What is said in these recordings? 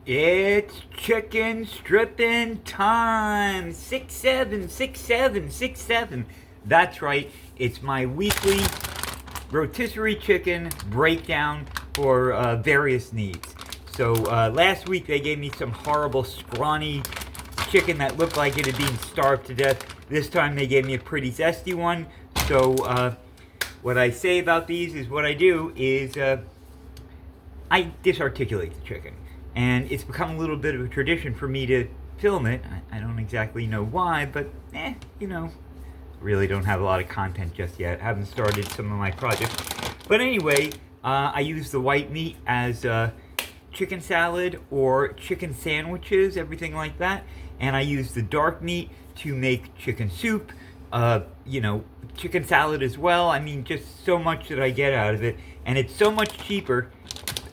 It's chicken stripping time. 6-7, 6-7, 6-7. That's right. It's my weekly rotisserie chicken breakdown for various needs. So last week they gave me some horrible scrawny chicken that looked like it had been starved to death. This time they gave me a pretty zesty one. So what I say about these is what I do is I disarticulate the chicken. And it's become a little bit of a tradition for me to film it. I don't exactly know why, but really don't have a lot of content just yet. Haven't started some of my projects. But anyway, I use the white meat as chicken salad or chicken sandwiches, everything like that. And I use the dark meat to make chicken soup, chicken salad as well. I mean, just so much that I get out of it. And it's so much cheaper.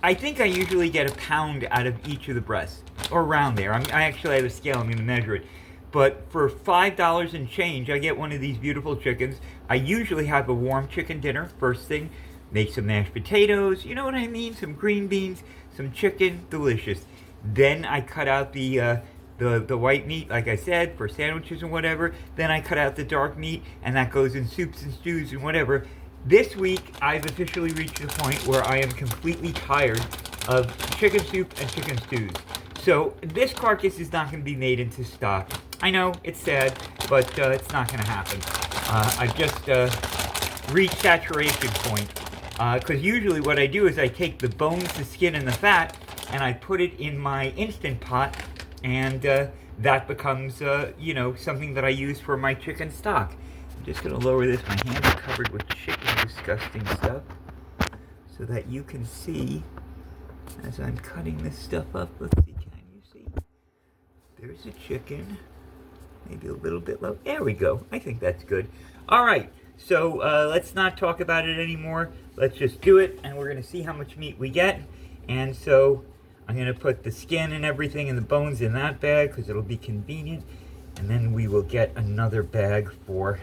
I think I usually get a pound out of each of the breasts, or around there. I actually have a scale, I'm going to measure it. But for $5 and change, I get one of these beautiful chickens. I usually have a warm chicken dinner, first thing. Make some mashed potatoes, you know what I mean? Some green beans, some chicken, delicious. Then I cut out the white meat, like I said, for sandwiches and whatever. Then I cut out the dark meat, and that goes in soups and stews and whatever. This week, I've officially reached the point where I am completely tired of chicken soup and chicken stews. So this carcass is not going to be made into stock. I know, it's sad, but it's not going to happen. I've just reached saturation point. Because usually what I do is I take the bones, the skin, and the fat, and I put it in my Instant Pot, and that becomes, something that I use for my chicken stock. I'm just going to lower this. My hands are covered with chicken disgusting stuff so that you can see as I'm cutting this stuff up. Let's see, can you see? There's a chicken. Maybe a little bit low. There we go. I think that's good. All right. So let's not talk about it anymore. Let's just do it, and we're going to see how much meat we get. And so I'm going to put the skin and everything and the bones in that bag because it'll be convenient. And then we will get another bag for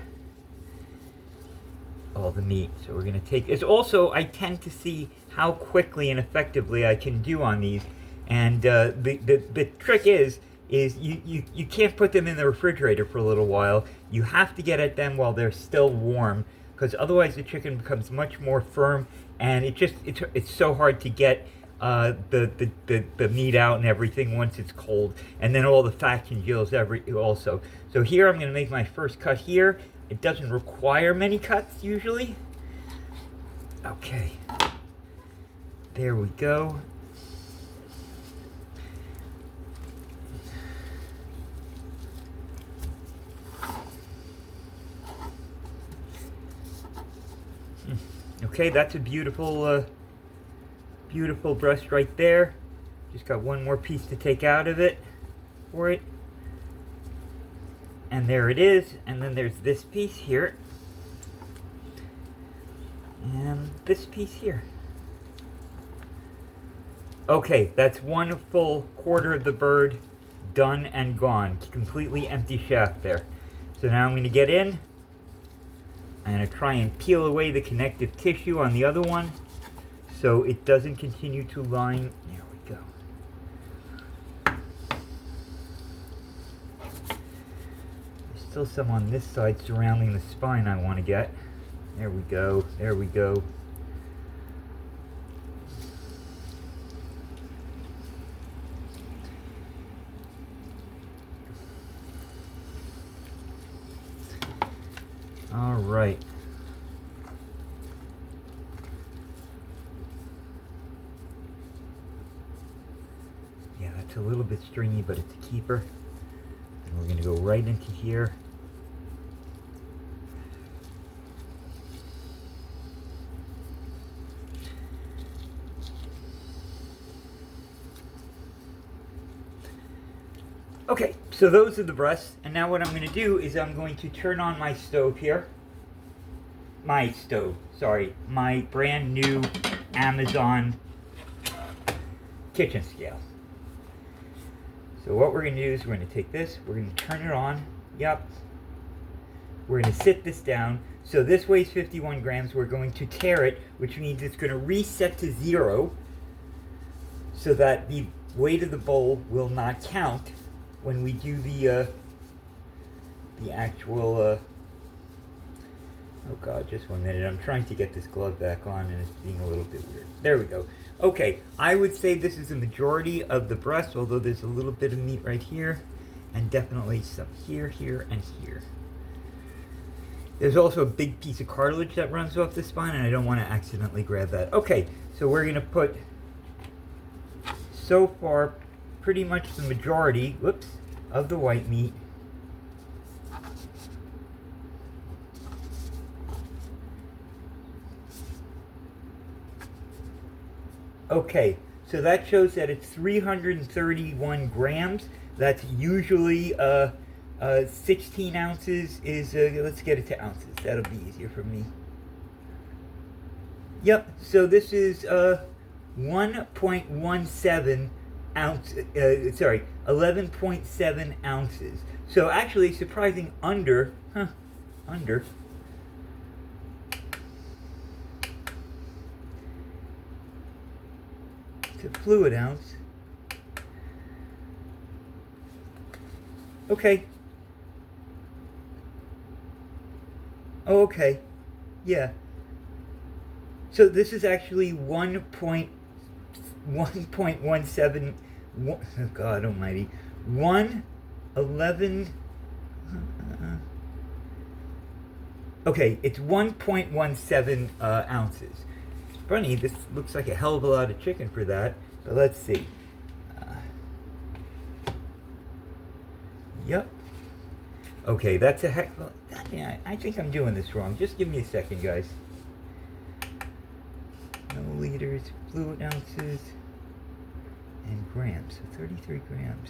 all the meat. So we're going to take this. Also, I tend to see how quickly and effectively I can do on these. And the trick is you can't put them in the refrigerator for a little while. You have to get at them while they're still warm, because otherwise the chicken becomes much more firm, and it's so hard to get the meat out and everything once it's cold, and then all the fat congeals also. So here I'm going to make my first cut here. It doesn't require many cuts usually. Okay, there we go. Okay, that's a beautiful beautiful breast right there. Just got one more piece to take out of it for it. And there it is. And then there's this piece here. And this piece here. Okay, that's one full quarter of the bird done and gone. Completely empty shaft there. So now I'm going to get in. I'm going to try and peel away the connective tissue on the other one so it doesn't continue to line. There we go. There's still some on this side surrounding the spine I want to get. There we go. There we go. All right. Yeah, that's a little bit stringy, but it's a keeper. And we're going to go right into here. Okay, so those are the breasts, and now what I'm going to do is I'm going to turn on my stove here. My brand new Amazon kitchen scale. So what we're going to do is we're going to take this, we're going to turn it on. Yep. We're going to sit this down. So this weighs 51 grams. We're going to tare it, which means it's going to reset to 0 so that the weight of the bowl will not count when we do the actual, oh God, just 1 minute. I'm trying to get this glove back on and it's being a little bit weird. There we go. Okay, I would say this is the majority of the breast, although there's a little bit of meat right here, and definitely some here, here, and here. There's also a big piece of cartilage that runs off the spine, and I don't want to accidentally grab that. Okay, so we're going to put, so far, pretty much the majority, whoops, of the white meat. Okay, so that shows that it's 331 grams. That's usually 16 ounces is, let's get it to ounces. That'll be easier for me. Yep, so this is 1.17 ounce, 11.7 ounces. So actually surprising under, under. To fluid ounce. Okay. Oh, okay. Yeah. So this is actually 1.17. Oh God Almighty. 111. Okay, it's 1.17 ounces. Funny, this looks like a hell of a lot of chicken for that, but let's see. Yep. Okay, that's a heck. Well, yeah, I think I'm doing this wrong. Just give me a second, guys. Milliliters, fluid ounces, and grams. So 33 grams.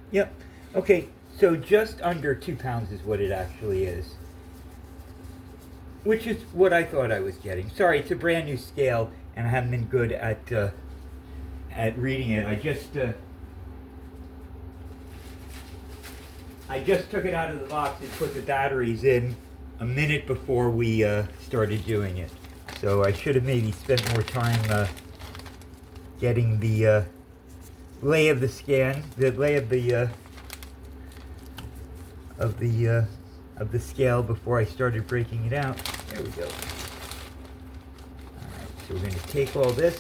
Yep. Okay, so just under 2 pounds is what it actually is. Which is what I thought I was getting. Sorry, it's a brand new scale, and I haven't been good at reading it. I just took it out of the box and put the batteries in a minute before we started doing it. So I should have maybe spent more time getting the lay of the scan, the lay of the scale before I started breaking it out. There we go. Alright, so we're going to take all this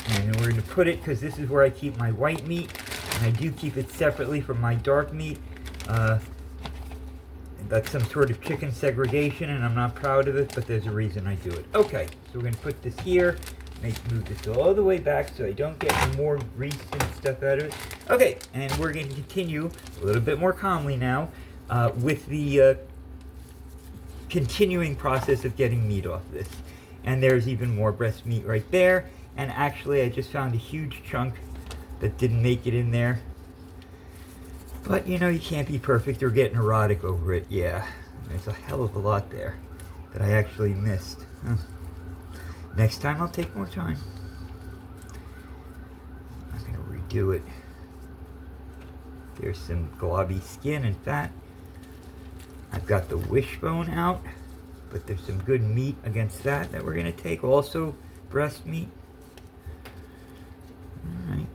and then we're going to put it, because this is where I keep my white meat, and I do keep it separately from my dark meat. That's some sort of chicken segregation, and I'm not proud of it, but there's a reason I do it. Okay, so we're going to put this here. Move this all the way back so I don't get more grease and stuff out of it. Okay, and we're going to continue a little bit more calmly now with the continuing process of getting meat off this. And there's even more breast meat right there. And actually, I just found a huge chunk that didn't make it in there. But, you know, you can't be perfect or get neurotic over it. Yeah, there's a hell of a lot there that I actually missed. Next time I'll take more time. I'm going to redo it. There's some globby skin and fat. I've got the wishbone out, but there's some good meat against that we're going to take. Also, breast meat. Alright.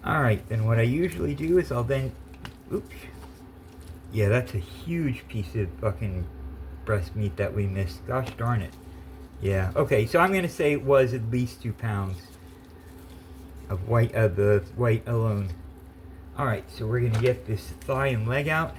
Alright, then what I usually do is I'll then... Oops. Yeah, that's a huge piece of fucking breast meat that we missed. Gosh darn it. Yeah, okay, so I'm going to say it was at least 2 pounds of the white alone. Alright, so we're going to get this thigh and leg out.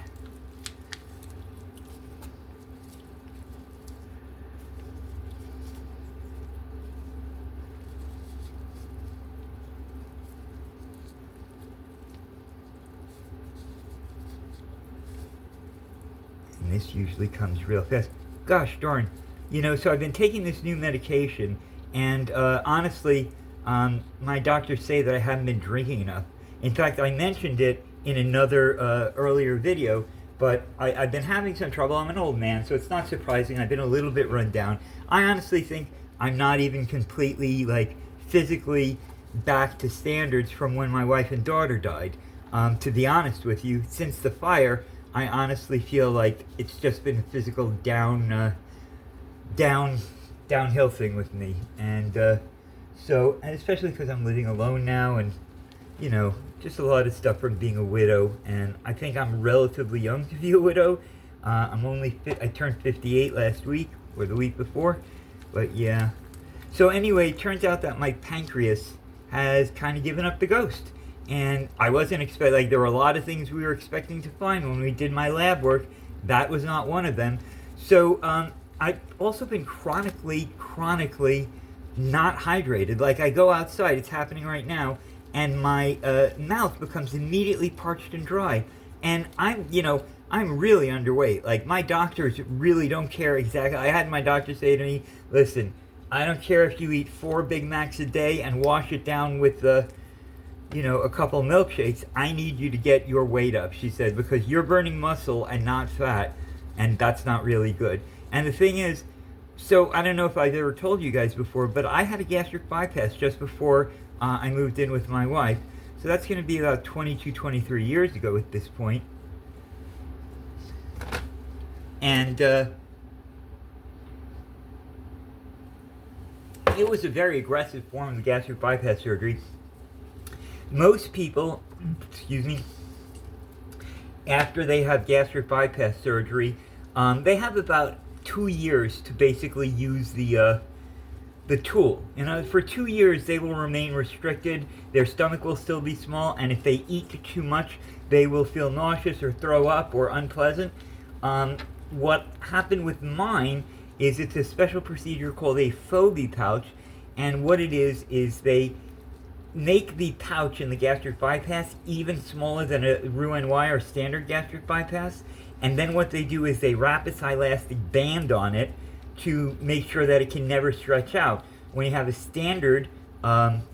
And this usually comes real fast. Gosh darn. You know, so I've been taking this new medication, and honestly, my doctors say that I haven't been drinking enough. In fact, I mentioned it in another earlier video, but I've been having some trouble. I'm an old man, so it's not surprising. I've been a little bit run down. I honestly think I'm not even completely, like, physically back to standards from when my wife and daughter died. To be honest with you, since the fire, I honestly feel like it's just been a physical down downhill thing with me, and and especially because I'm living alone now, and just a lot of stuff from being a widow, and I think I'm relatively young to be a widow. I turned 58 last week, or the week before, but yeah. So anyway, it turns out that my pancreas has kind of given up the ghost. And I wasn't expecting, there were a lot of things we were expecting to find when we did my lab work. That was not one of them. So I've also been chronically not hydrated. Like, I go outside, it's happening right now, and my mouth becomes immediately parched and dry. And I'm really underweight. Like, my doctors really don't care exactly. I had my doctor say to me, listen, I don't care if you eat 4 Big Macs a day and wash it down with a couple milkshakes. I need you to get your weight up, she said, because you're burning muscle and not fat, and that's not really good. And the thing is, so I don't know if I've ever told you guys before, but I had a gastric bypass just before I moved in with my wife. So that's going to be about 22, 23 years ago at this point. And it was a very aggressive form of the gastric bypass surgery. Most people, after they have gastric bypass surgery, they have about 2 years to basically use the tool. For 2 years they will remain restricted. Their stomach will still be small, and if they eat too much, they will feel nauseous or throw up or unpleasant. What happened with mine is it's a special procedure called a Phobie pouch, and what it is they make the pouch in the gastric bypass even smaller than a Roux-en-Y or standard gastric bypass, and then what they do is they wrap a elastic band on it to make sure that it can never stretch out. When you have a standard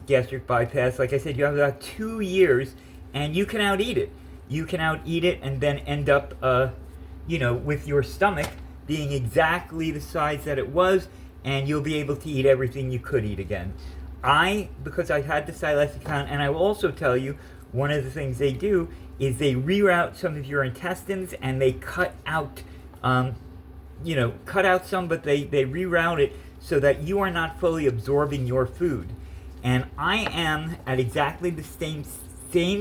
gastric bypass, like I said, you have about 2 years, and you can out-eat it. You can out-eat it and then end up, with your stomach being exactly the size that it was, and you'll be able to eat everything you could eat again. Because I've had the elastic band, and I will also tell you, one of the things they do is they reroute some of your intestines, and they cut out some, but they reroute it so that you are not fully absorbing your food. And I am at exactly the same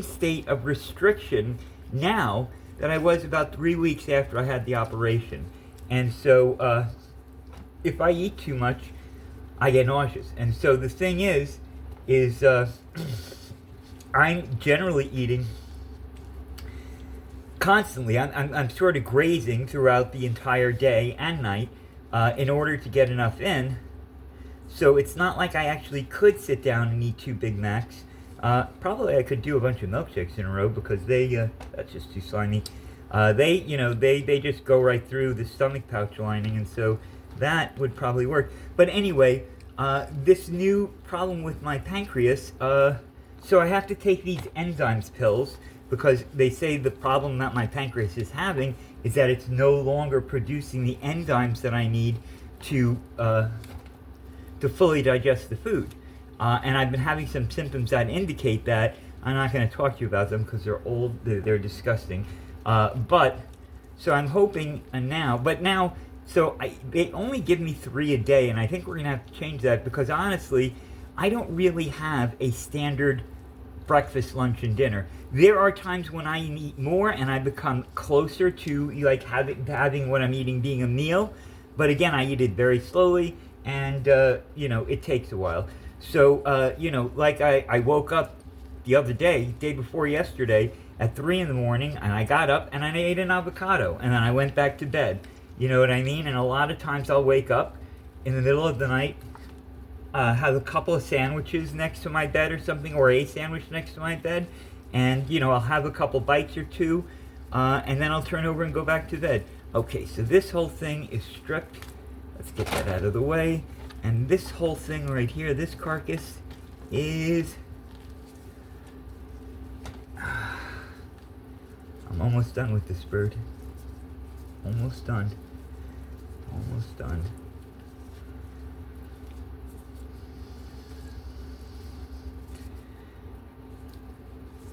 state of restriction now that I was about 3 weeks after I had the operation. And so if I eat too much, I get nauseous. And so the thing is I'm generally eating constantly. I'm sort of grazing throughout the entire day and night in order to get enough in. So it's not like I actually could sit down and eat 2 Big Macs. Probably I could do a bunch of milkshakes in a row, because that's just too slimy. They just go right through the stomach pouch lining, and so that would probably work. But anyway, this new problem with my pancreas, so I have to take these enzymes pills, because they say the problem that my pancreas is having is that it's no longer producing the enzymes that I need to fully digest the food. And I've been having some symptoms that indicate that. I'm not going to talk to you about them because they're old, they're disgusting. So I'm hoping they only give me 3 a day, and I think we're going to have to change that, because honestly, I don't really have a standard breakfast, lunch, and dinner. There are times when I eat more and I become closer to like having what I'm eating being a meal, but again, I eat it very slowly, and it takes a while. So like I woke up the other day before yesterday at 3 in the morning, and I got up and I ate an avocado, and then I went back to bed. You know what I mean? And a lot of times I'll wake up in the middle of the night, have a couple of sandwiches next to my bed or something, or a sandwich next to my bed, and I'll have a couple bites or two, and then I'll turn over and go back to bed. Okay, so this whole thing is stripped. Let's get that out of the way. And this whole thing right here, this carcass, is... I'm almost done with this bird. Almost done. Almost done.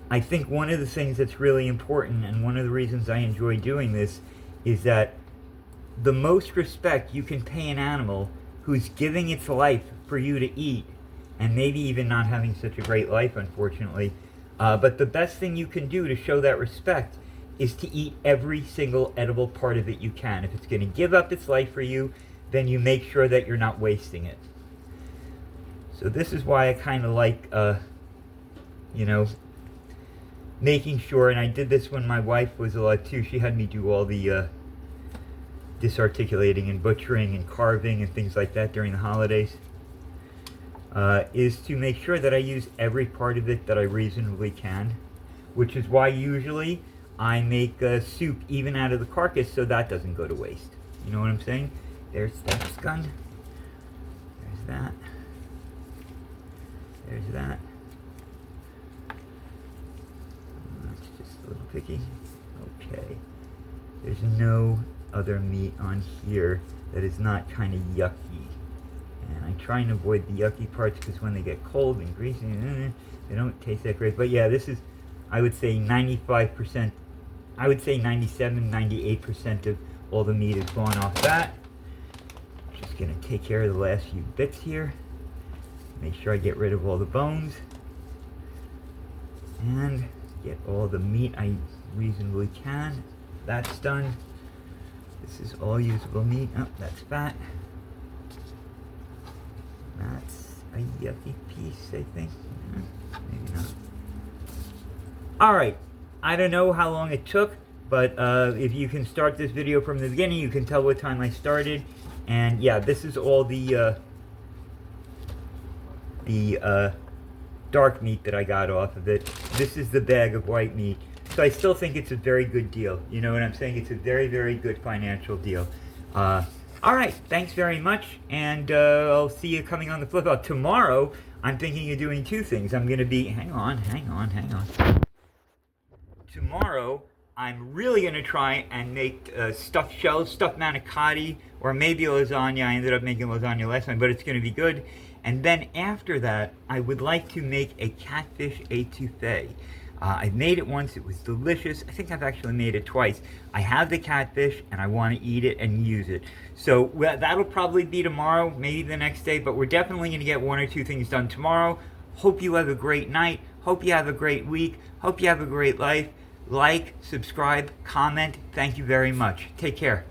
I think one of the things that's really important, and one of the reasons I enjoy doing this, is that the most respect you can pay an animal who's giving its life for you to eat, and maybe even not having such a great life, unfortunately. But the best thing you can do to show that respect is to eat every single edible part of it you can. If it's going to give up its life for you, then you make sure that you're not wasting it. So this is why I kind of like, making sure, and I did this when my wife was alive too. She had me do all the disarticulating and butchering and carving and things like that during the holidays, is to make sure that I use every part of it that I reasonably can, which is why usually I make soup even out of the carcass so that doesn't go to waste. You know what I'm saying? There's that scund. There's that. There's that. That's just a little picky. Okay. There's no other meat on here that is not kind of yucky. And I try and avoid the yucky parts because when they get cold and greasy, they don't taste that great. But yeah, this is, I would say 95%, I would say 97, 98% of all the meat is gone off that. Just gonna take care of the last few bits here. Make sure I get rid of all the bones. And get all the meat I reasonably can. That's done. This is all usable meat. Oh, that's fat. That's a yucky piece, I think. Maybe not. Alright, I don't know how long it took, but if you can start this video from the beginning, you can tell what time I started. And yeah, this is all the dark meat that I got off of it. This is the bag of white meat. So I still think it's a very good deal. You know what I'm saying? It's a very, very good financial deal. Alright, thanks very much, and I'll see you coming on the flip out. Tomorrow, I'm thinking of doing two things. I'm going to be... Hang on. Tomorrow, I'm really going to try and make stuffed shells, stuffed manicotti, or maybe lasagna. I ended up making lasagna last time, but it's going to be good. And then after that, I would like to make a catfish etouffee. I've made it once, it was delicious. I think I've actually made it twice. I have the catfish and I want to eat it and use it. So that'll probably be tomorrow, maybe the next day, but we're definitely going to get one or two things done tomorrow. Hope you have a great night. Hope you have a great week. Hope you have a great life. Like, subscribe, comment. Thank you very much. Take care.